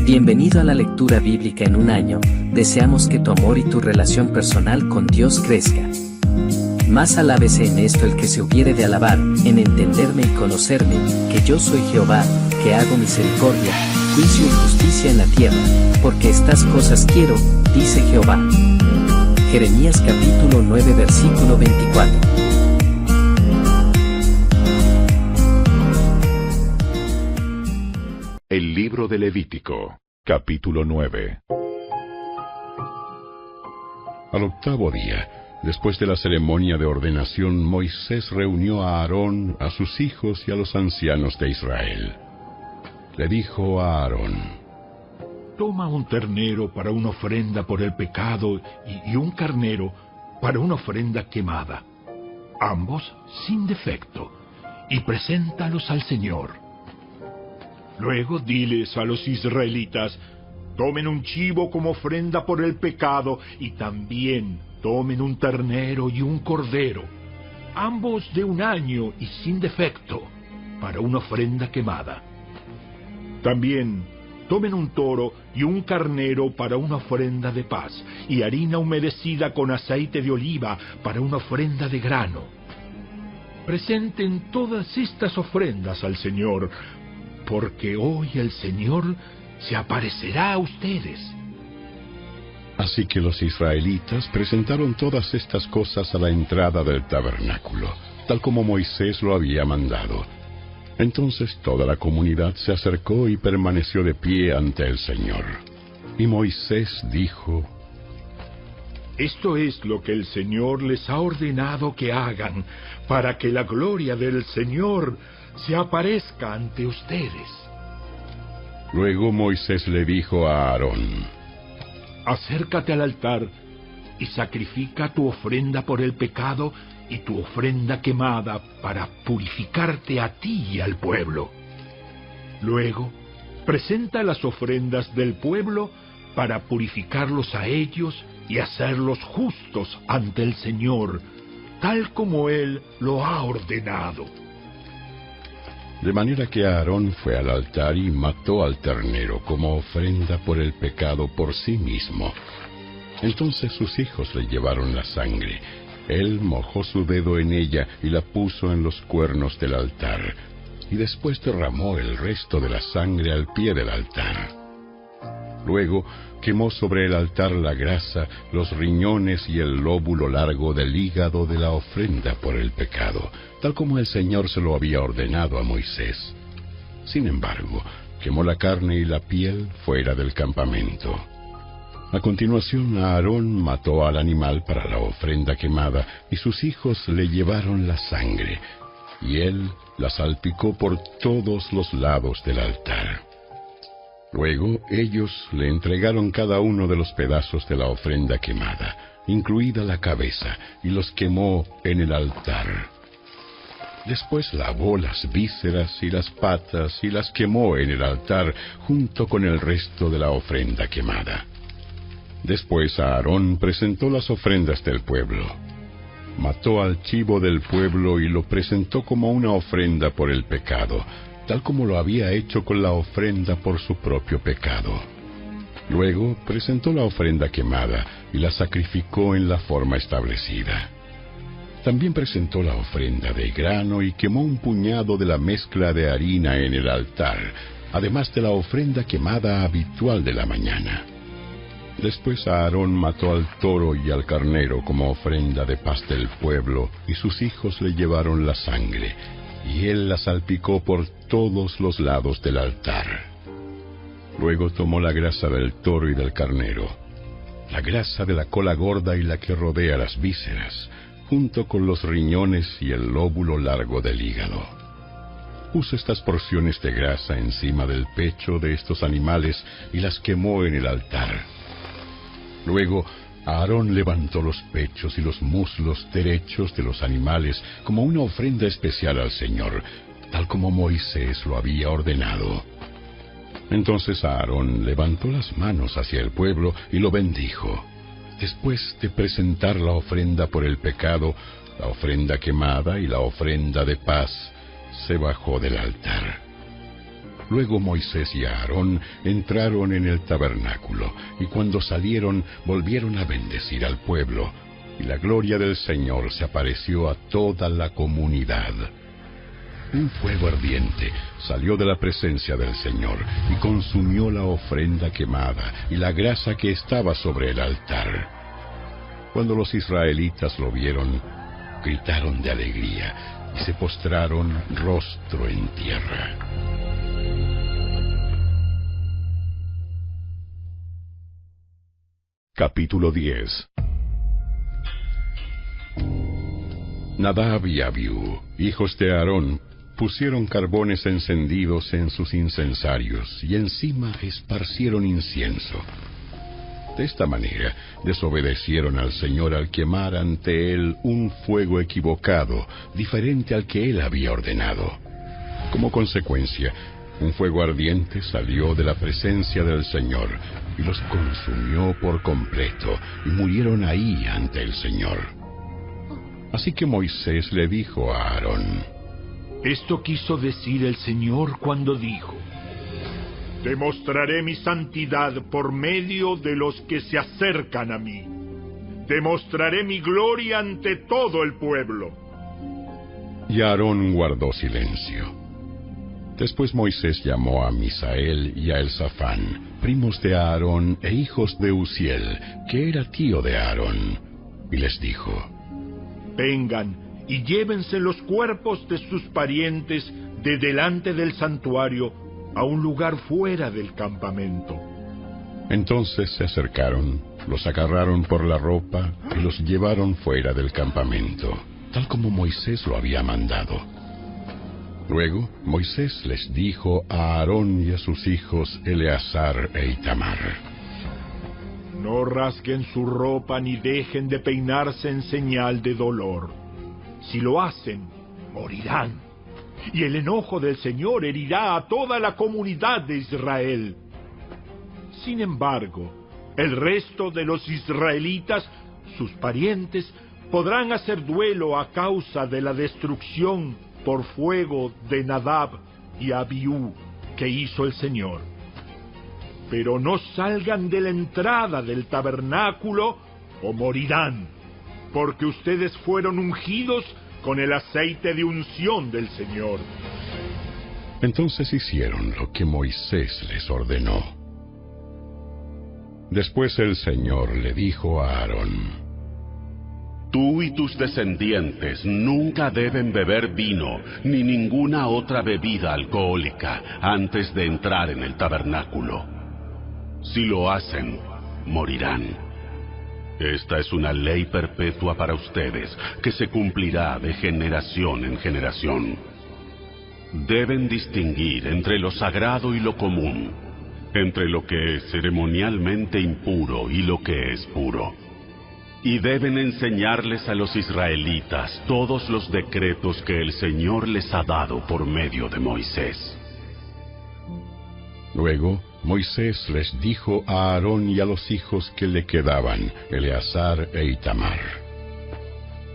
Bienvenido a la lectura bíblica en un año. Deseamos que tu amor y tu relación personal con Dios crezca. Más alábese en esto el que se hubiere de alabar, en entenderme y conocerme, que yo soy Jehová, que hago misericordia, juicio y justicia en la tierra, porque estas cosas quiero, dice Jehová. Jeremías capítulo 9 versículo 24. El libro de Levítico, capítulo 9. Al octavo día, después de la ceremonia de ordenación, Moisés reunió a Aarón, a sus hijos y a los ancianos de Israel. Le dijo a Aarón: Toma un ternero para una ofrenda por el pecado y un carnero para una ofrenda quemada, ambos sin defecto, y preséntalos al Señor. Luego diles a los israelitas: tomen un chivo como ofrenda por el pecado y también tomen un ternero y un cordero, ambos de un año y sin defecto, para una ofrenda quemada. También tomen un toro y un carnero para una ofrenda de paz, y harina humedecida con aceite de oliva para una ofrenda de grano. Presenten todas estas ofrendas al Señor, porque hoy el Señor se aparecerá a ustedes. Así que los israelitas presentaron todas estas cosas a la entrada del tabernáculo, tal como Moisés lo había mandado. Entonces toda la comunidad se acercó y permaneció de pie ante el Señor. Y Moisés dijo: Esto es lo que el Señor les ha ordenado que hagan, para que la gloria del Señor se aparezca ante ustedes. Luego Moisés le dijo a Aarón: Acércate al altar y sacrifica tu ofrenda por el pecado y tu ofrenda quemada para purificarte a ti y al pueblo. Luego, presenta las ofrendas del pueblo para purificarlos a ellos y hacerlos justos ante el Señor, tal como Él lo ha ordenado. De manera que Aarón fue al altar y mató al ternero como ofrenda por el pecado por sí mismo. Entonces sus hijos le llevaron la sangre. Él mojó su dedo en ella y la puso en los cuernos del altar, y después derramó el resto de la sangre al pie del altar. Luego quemó sobre el altar la grasa, los riñones y el lóbulo largo del hígado de la ofrenda por el pecado, tal como el Señor se lo había ordenado a Moisés. Sin embargo, quemó la carne y la piel fuera del campamento. A continuación, Aarón mató al animal para la ofrenda quemada, y sus hijos le llevaron la sangre, y él la salpicó por todos los lados del altar. Luego ellos le entregaron cada uno de los pedazos de la ofrenda quemada, incluida la cabeza, y los quemó en el altar. Después lavó las vísceras y las patas y las quemó en el altar junto con el resto de la ofrenda quemada. Después Aarón presentó las ofrendas del pueblo. Mató al chivo del pueblo y lo presentó como una ofrenda por el pecado, tal como lo había hecho con la ofrenda por su propio pecado. Luego presentó la ofrenda quemada y la sacrificó en la forma establecida. También presentó la ofrenda de grano y quemó un puñado de la mezcla de harina en el altar, además de la ofrenda quemada habitual de la mañana. Después Aarón mató al toro y al carnero como ofrenda de paz del pueblo, y sus hijos le llevaron la sangre, y él la salpicó por todos los lados del altar. Luego tomó la grasa del toro y del carnero, la grasa de la cola gorda y la que rodea las vísceras, junto con los riñones y el lóbulo largo del hígado. Puso estas porciones de grasa encima del pecho de estos animales y las quemó en el altar. Luego Aarón levantó los pechos y los muslos derechos de los animales como una ofrenda especial al Señor, tal como Moisés lo había ordenado. Entonces Aarón levantó las manos hacia el pueblo y lo bendijo. Después de presentar la ofrenda por el pecado, la ofrenda quemada y la ofrenda de paz, se bajó del altar. Luego Moisés y Aarón entraron en el tabernáculo, y cuando salieron volvieron a bendecir al pueblo, y la gloria del Señor se apareció a toda la comunidad. Un fuego ardiente salió de la presencia del Señor y consumió la ofrenda quemada y la grasa que estaba sobre el altar. Cuando los israelitas lo vieron, gritaron de alegría y se postraron rostro en tierra. Capítulo 10. Nadab y Abiú, hijos de Aarón, pusieron carbones encendidos en sus incensarios y encima esparcieron incienso. De esta manera desobedecieron al Señor al quemar ante él un fuego equivocado, diferente al que él había ordenado. Como consecuencia, un fuego ardiente salió de la presencia del Señor y los consumió por completo, y murieron ahí ante el Señor. Así que Moisés le dijo a Aarón: Esto quiso decir el Señor cuando dijo: demostraré mi santidad por medio de los que se acercan a mí. Demostraré mi gloria ante todo el pueblo. Y Aarón guardó silencio. Después Moisés llamó a Misael y a Elzafán, primos de Aarón e hijos de Uziel, que era tío de Aarón, y les dijo: vengan y llévense los cuerpos de sus parientes de delante del santuario a un lugar fuera del campamento. Entonces se acercaron, los agarraron por la ropa y los llevaron fuera del campamento, tal como Moisés lo había mandado. Luego Moisés les dijo a Aarón y a sus hijos Eleazar e Itamar: no rasguen su ropa ni dejen de peinarse en señal de dolor. Si lo hacen, morirán, y el enojo del Señor herirá a toda la comunidad de Israel. Sin embargo, el resto de los israelitas, sus parientes, podrán hacer duelo a causa de la destrucción por fuego de Nadab y Abiú que hizo el Señor. Pero no salgan de la entrada del tabernáculo o morirán, porque ustedes fueron ungidos con el aceite de unción del Señor. Entonces hicieron lo que Moisés les ordenó. Después el Señor le dijo a Aarón: tú y tus descendientes nunca deben beber vino ni ninguna otra bebida alcohólica antes de entrar en el tabernáculo. Si lo hacen, morirán. Esta es una ley perpetua para ustedes, que se cumplirá de generación en generación. Deben distinguir entre lo sagrado y lo común, entre lo que es ceremonialmente impuro y lo que es puro. Y deben enseñarles a los israelitas todos los decretos que el Señor les ha dado por medio de Moisés. Luego Moisés les dijo a Aarón y a los hijos que le quedaban, Eleazar e Itamar: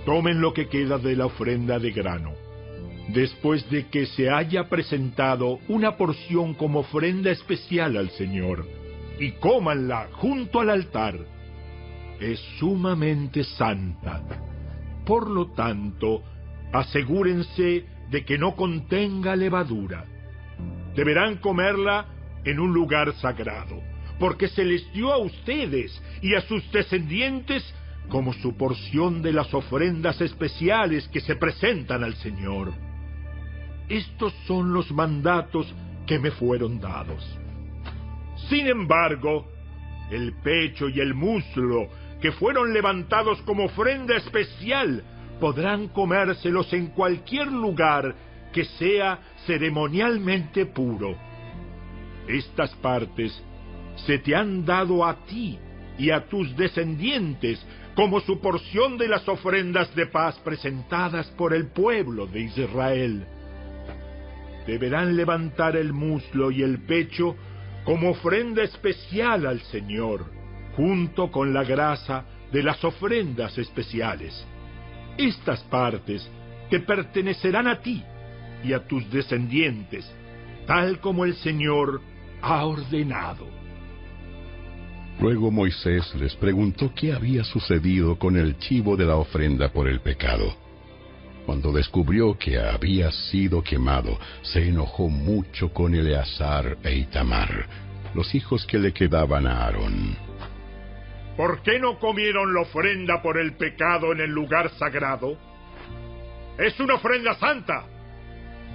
tomen lo que queda de la ofrenda de grano, después de que se haya presentado una porción como ofrenda especial al Señor, y cómanla junto al altar. Es sumamente santa. Por lo tanto, asegúrense de que no contenga levadura. Deberán comerla en un lugar sagrado, porque se les dio a ustedes y a sus descendientes como su porción de las ofrendas especiales que se presentan al Señor. Estos son los mandatos que me fueron dados. Sin embargo, el pecho y el muslo que fueron levantados como ofrenda especial podrán comérselos en cualquier lugar que sea ceremonialmente puro. Estas partes se te han dado a ti y a tus descendientes como su porción de las ofrendas de paz presentadas por el pueblo de Israel. Deberán levantar el muslo y el pecho como ofrenda especial al Señor, junto con la grasa de las ofrendas especiales. Estas partes te pertenecerán a ti y a tus descendientes, tal como el Señor ha ordenado. Luego Moisés les preguntó qué había sucedido con el chivo de la ofrenda por el pecado. Cuando descubrió que había sido quemado, se enojó mucho con Eleazar e Itamar, los hijos que le quedaban a Aarón. ¿Por qué no comieron la ofrenda por el pecado en el lugar sagrado? ¡Es una ofrenda santa!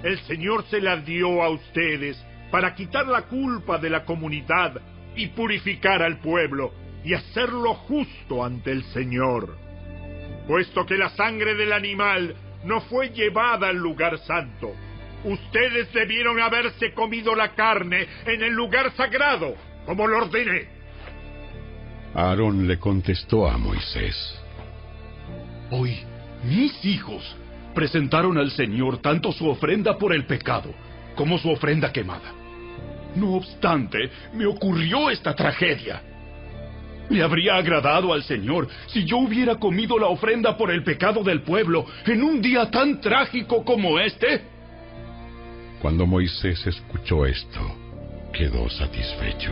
El Señor se la dio a ustedes para quitar la culpa de la comunidad y purificar al pueblo y hacerlo justo ante el Señor. Puesto que la sangre del animal no fue llevada al lugar santo, ustedes debieron haberse comido la carne en el lugar sagrado, como lo ordené. Aarón le contestó a Moisés: Hoy, mis hijos presentaron al Señor tanto su ofrenda por el pecado como su ofrenda quemada. No obstante, me ocurrió esta tragedia. ¿Le habría agradado al Señor si yo hubiera comido la ofrenda por el pecado del pueblo en un día tan trágico como este? Cuando Moisés escuchó esto, quedó satisfecho.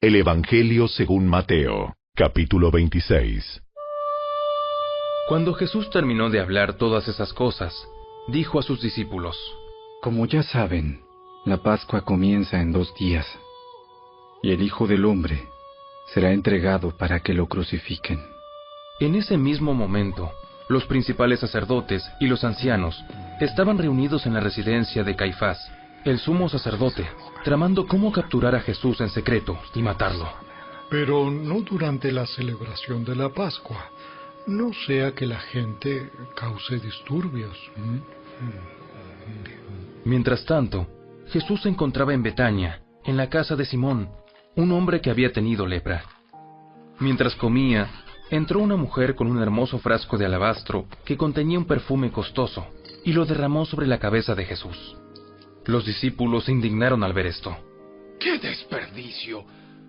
El Evangelio según Mateo, capítulo 26. Cuando Jesús terminó de hablar todas esas cosas, dijo a sus discípulos: Como ya saben, la Pascua comienza en 2 días, y el Hijo del Hombre será entregado para que lo crucifiquen. En ese mismo momento, los principales sacerdotes y los ancianos estaban reunidos en la residencia de Caifás, el sumo sacerdote, tramando cómo capturar a Jesús en secreto y matarlo. Pero no durante la celebración de la Pascua, no sea que la gente cause disturbios. Mientras tanto, Jesús se encontraba en Betania, en la casa de Simón, un hombre que había tenido lepra. Mientras comía, entró una mujer con un hermoso frasco de alabastro que contenía un perfume costoso y lo derramó sobre la cabeza de Jesús. Los discípulos se indignaron al ver esto. ¡Qué desperdicio!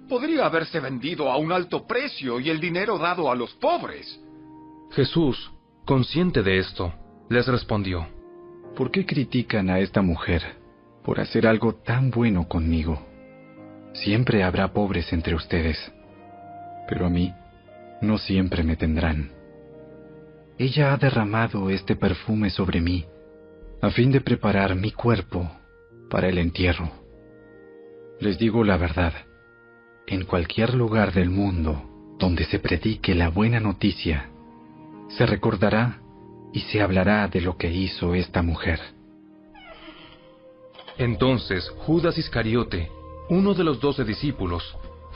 Podría haberse vendido a un alto precio y el dinero dado a los pobres. Jesús, consciente de esto, les respondió: ¿Por qué critican a esta mujer por hacer algo tan bueno conmigo? Siempre habrá pobres entre ustedes, pero a mí no siempre me tendrán. Ella ha derramado este perfume sobre mí, a fin de preparar mi cuerpo para el entierro. Les digo la verdad, en cualquier lugar del mundo donde se predique la buena noticia, se recordará y se hablará de lo que hizo esta mujer. Entonces Judas Iscariote, uno de los 12 discípulos,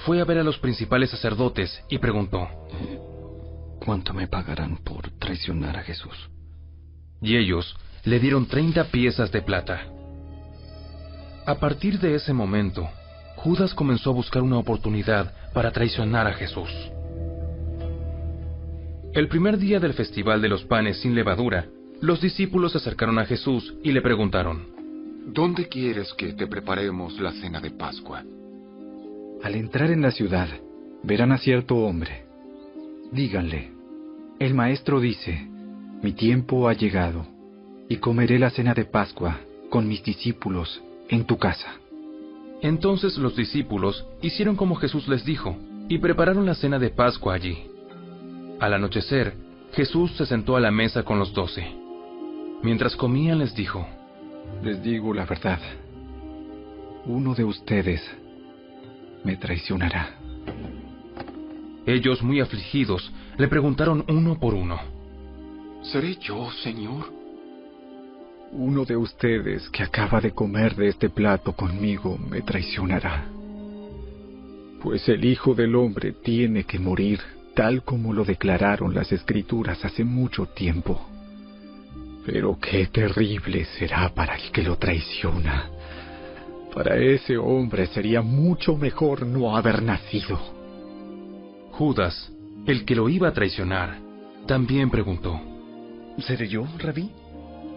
fue a ver a los principales sacerdotes y preguntó: ¿Cuánto me pagarán por traicionar a Jesús? Y ellos le dieron 30 piezas de plata. A partir de ese momento, Judas comenzó a buscar una oportunidad para traicionar a Jesús. El primer día del Festival de los Panes sin Levadura, los discípulos se acercaron a Jesús y le preguntaron: ¿Dónde quieres que te preparemos la cena de Pascua? Al entrar en la ciudad, verán a cierto hombre. Díganle: el maestro dice, mi tiempo ha llegado, y comeré la cena de Pascua con mis discípulos en tu casa. Entonces los discípulos hicieron como Jesús les dijo, y prepararon la cena de Pascua allí. Al anochecer, Jesús se sentó a la mesa con los 12. Mientras comían les dijo: Les digo la verdad, uno de ustedes me traicionará. Ellos, muy afligidos, le preguntaron uno por uno: ¿Seré yo, Señor? Uno de ustedes que acaba de comer de este plato conmigo me traicionará. Pues el Hijo del Hombre tiene que morir, tal como lo declararon las Escrituras hace mucho tiempo. Pero qué terrible será para el que lo traiciona. Para ese hombre sería mucho mejor no haber nacido. Judas, el que lo iba a traicionar, también preguntó: ¿Seré yo, Rabí?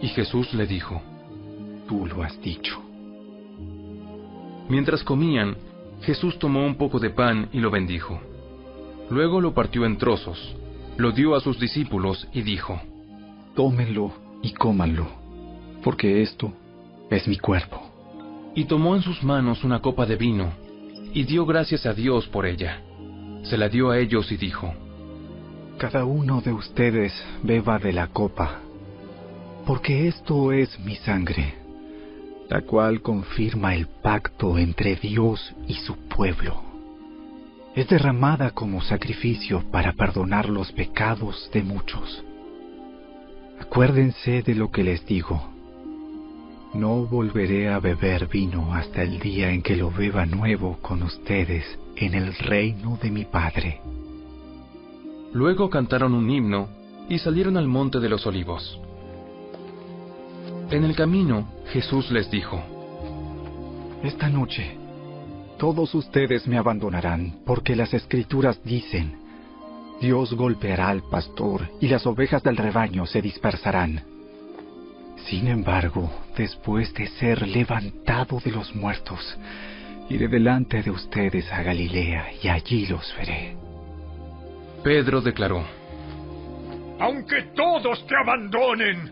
Y Jesús le dijo: Tú lo has dicho. Mientras comían, Jesús tomó un poco de pan y lo bendijo. Luego lo partió en trozos, Lo dio a sus discípulos y dijo: Tómenlo y cómanlo, porque esto es mi cuerpo. Y tomó en sus manos una copa de vino, y dio gracias a Dios por ella. Se la dio a ellos y dijo: Cada uno de ustedes beba de la copa, porque esto es mi sangre, la cual confirma el pacto entre Dios y su pueblo. Es derramada como sacrificio para perdonar los pecados de muchos. Acuérdense de lo que les digo. No volveré a beber vino hasta el día en que lo beba nuevo con ustedes en el reino de mi Padre. Luego cantaron un himno y salieron al monte de los Olivos. En el camino, Jesús les dijo: Esta noche todos ustedes me abandonarán, porque las Escrituras dicen: Dios golpeará al pastor y las ovejas del rebaño se dispersarán. Sin embargo, después de ser levantado de los muertos, iré delante de ustedes a Galilea y allí los veré. Pedro declaró: Aunque todos te abandonen,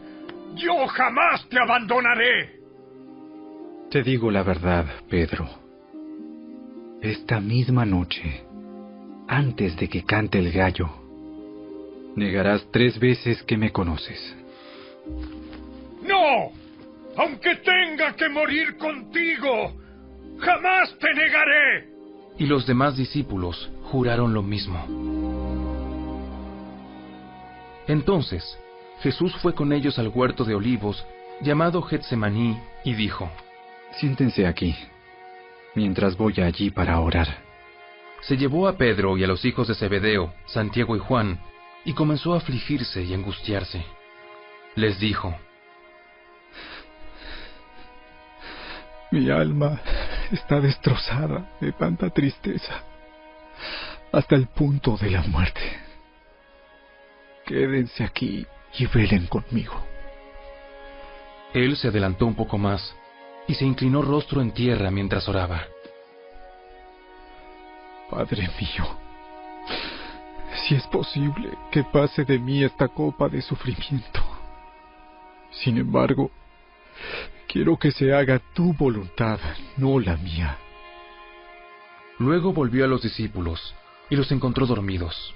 yo jamás te abandonaré. Te digo la verdad, Pedro. Esta misma noche, antes de que cante el gallo, negarás 3 veces que me conoces. ¡No! Aunque tenga que morir contigo, jamás te negaré. Y los demás discípulos juraron lo mismo. Entonces, Jesús fue con ellos al huerto de olivos, llamado Getsemaní, y dijo: Siéntense aquí, mientras voy allí para orar. Se llevó a Pedro y a los hijos de Zebedeo, Santiago y Juan, y comenzó a afligirse y angustiarse. Les dijo: Mi alma está destrozada de tanta tristeza, hasta el punto de la muerte. Quédense aquí y velen conmigo. Él se adelantó un poco más y se inclinó rostro en tierra mientras oraba. Padre mío, si es posible que pase de mí esta copa de sufrimiento. Sin embargo, quiero que se haga tu voluntad, no la mía. Luego volvió a los discípulos y los encontró dormidos.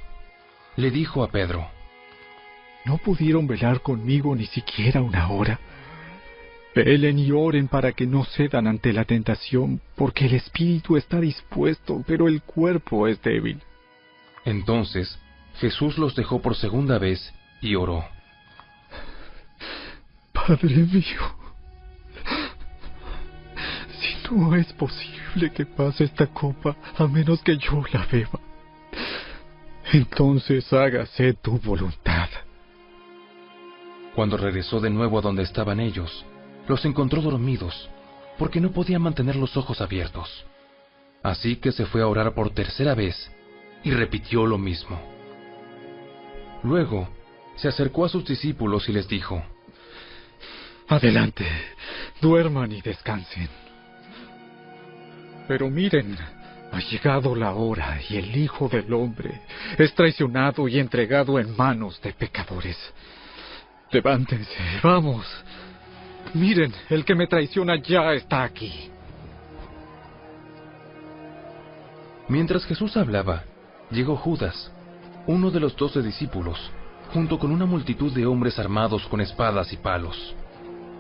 Le dijo a Pedro: ¿No pudieron velar conmigo ni siquiera una hora? Velen y oren para que no cedan ante la tentación, porque el espíritu está dispuesto, pero el cuerpo es débil. Entonces Jesús los dejó por segunda vez y oró: Padre mío, si no es posible que pase esta copa a menos que yo la beba, entonces hágase tu voluntad. Cuando regresó de nuevo a donde estaban ellos, los encontró dormidos, porque no podían mantener los ojos abiertos. Así que se fue a orar por tercera vez y repitió lo mismo. Luego se acercó a sus discípulos y les dijo: Adelante, duerman y descansen. Pero miren, ha llegado la hora y el Hijo del Hombre es traicionado y entregado en manos de pecadores. Levántense, vamos. Miren, el que me traiciona ya está aquí. Mientras Jesús hablaba, llegó Judas, uno de los 12 discípulos, junto con una multitud de hombres armados con espadas y palos.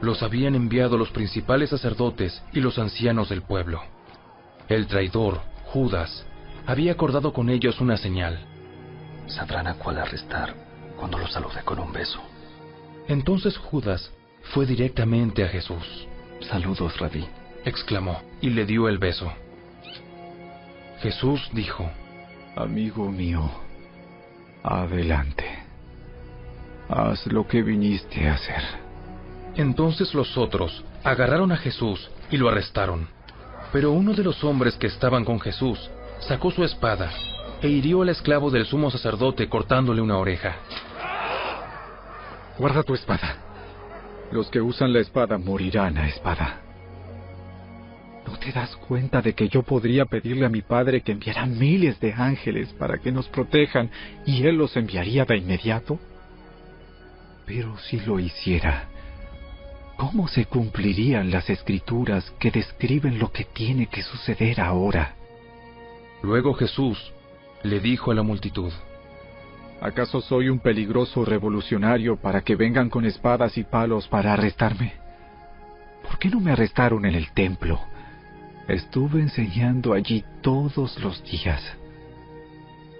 Los habían enviado los principales sacerdotes y los ancianos del pueblo. El traidor, Judas, había acordado con ellos una señal. Sabrán a cuál arrestar cuando los salude con un beso. Entonces Judas fue directamente a Jesús. Saludos, Rabí, exclamó, y le dio el beso. Jesús dijo: Amigo mío, adelante. Haz lo que viniste a hacer. Entonces los otros agarraron a Jesús y lo arrestaron. Pero uno de los hombres que estaban con Jesús sacó su espada e hirió al esclavo del sumo sacerdote cortándole una oreja. Guarda tu espada. Los que usan la espada morirán a espada. ¿No te das cuenta de que yo podría pedirle a mi padre que enviara miles de ángeles para que nos protejan y él los enviaría de inmediato? Pero si lo hiciera, ¿cómo se cumplirían las escrituras que describen lo que tiene que suceder ahora? Luego Jesús le dijo a la multitud: ¿Acaso soy un peligroso revolucionario para que vengan con espadas y palos para arrestarme? ¿Por qué no me arrestaron en el templo? Estuve enseñando allí todos los días.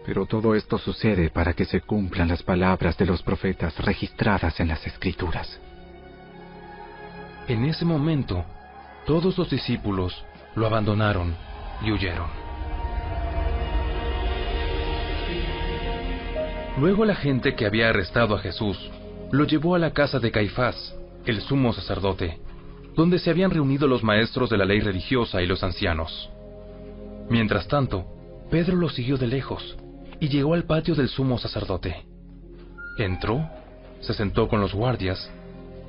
Pero todo esto sucede para que se cumplan las palabras de los profetas registradas en las Escrituras. En ese momento, todos los discípulos lo abandonaron y huyeron. Luego la gente que había arrestado a Jesús lo llevó a la casa de Caifás, el sumo sacerdote, donde se habían reunido los maestros de la ley religiosa y los ancianos. Mientras tanto, Pedro lo siguió de lejos y llegó al patio del sumo sacerdote. Entró, se sentó con los guardias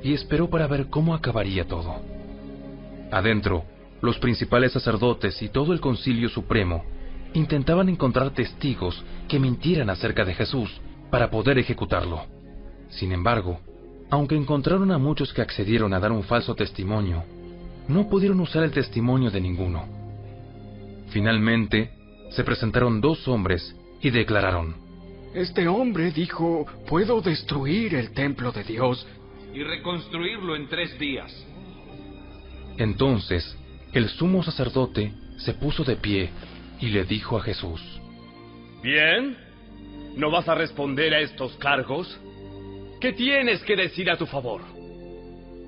y esperó para ver cómo acabaría todo. Adentro, los principales sacerdotes y todo el concilio supremo intentaban encontrar testigos que mintieran acerca de Jesús para poder ejecutarlo. Sin embargo, aunque encontraron a muchos que accedieron a dar un falso testimonio, no pudieron usar el testimonio de ninguno. Finalmente, se presentaron 2 hombres y declararon: Este hombre dijo: puedo destruir el templo de Dios y reconstruirlo en 3 días. Entonces, el sumo sacerdote se puso de pie y le dijo a Jesús: Bien, ¿no vas a responder a estos cargos? ¿Qué tienes que decir a tu favor?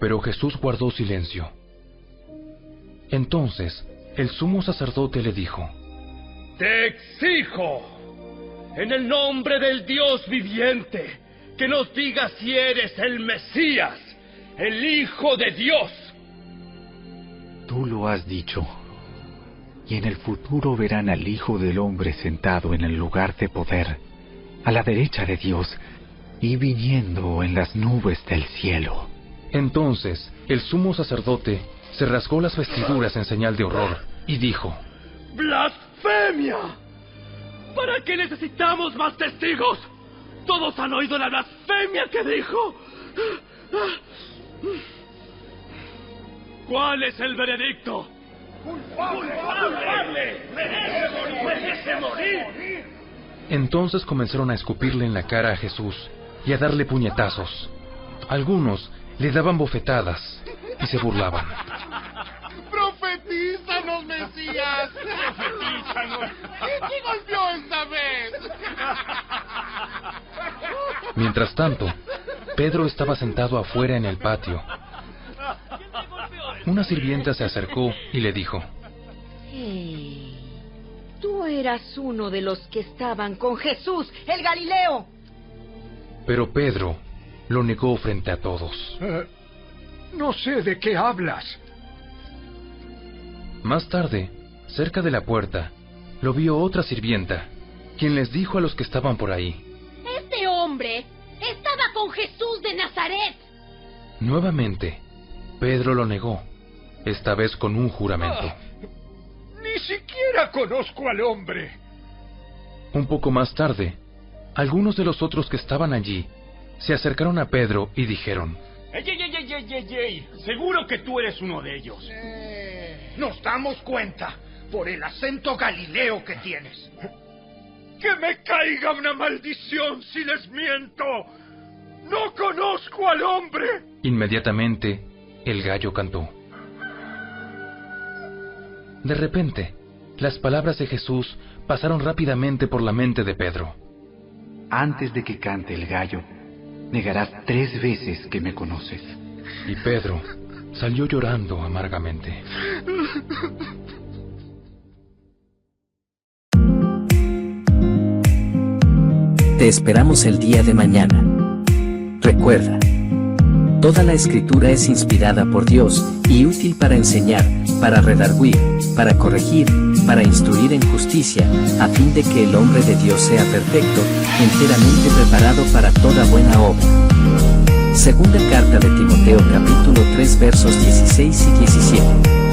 Pero Jesús guardó silencio. Entonces, el sumo sacerdote le dijo: Te exijo, en el nombre del Dios viviente, que nos digas si eres el Mesías, el Hijo de Dios. Tú lo has dicho. Y en el futuro verán al Hijo del Hombre sentado en el lugar de poder, a la derecha de Dios, y viniendo en las nubes del cielo. Entonces, el sumo sacerdote se rasgó las vestiduras en señal de horror y dijo: ¡Blasfemia! ¿Para qué necesitamos más testigos? Todos han oído la blasfemia que dijo. ¿Cuál es el veredicto? ¡Culpable! ¡Merece morir! Entonces comenzaron a escupirle en la cara a Jesús y a darle puñetazos. Algunos le daban bofetadas y se burlaban. ¡Profetízanos, Mesías! ¡Profetízanos! ¿Quién te golpeó esta vez? Mientras tanto, Pedro estaba sentado afuera en el patio. Una sirvienta se acercó y le dijo: Hey, tú eras uno de los que estaban con Jesús, el Galileo. Pero Pedro lo negó frente a todos. No sé de qué hablas. Más tarde, cerca de la puerta, lo vio otra sirvienta, quien les dijo a los que estaban por ahí: Este hombre estaba con Jesús de Nazaret. Nuevamente, Pedro lo negó, esta vez con un juramento. Ni siquiera conozco al hombre. Un poco más tarde, algunos de los otros que estaban allí se acercaron a Pedro y dijeron: ¡Ey! Seguro que tú eres uno de ellos. Nos damos cuenta por el acento galileo que tienes. ¡Que me caiga una maldición si les miento! ¡No conozco al hombre! Inmediatamente, el gallo cantó. De repente, las palabras de Jesús pasaron rápidamente por la mente de Pedro. Antes de que cante el gallo, negarás 3 veces que me conoces. Y Pedro salió llorando amargamente. Te esperamos el día de mañana. Recuerda, toda la escritura es inspirada por Dios y útil para enseñar, para redarguir, para corregir, para instruir en justicia, a fin de que el hombre de Dios sea perfecto, enteramente preparado para toda buena obra. Segunda carta de Timoteo capítulo 3 versos 16 y 17.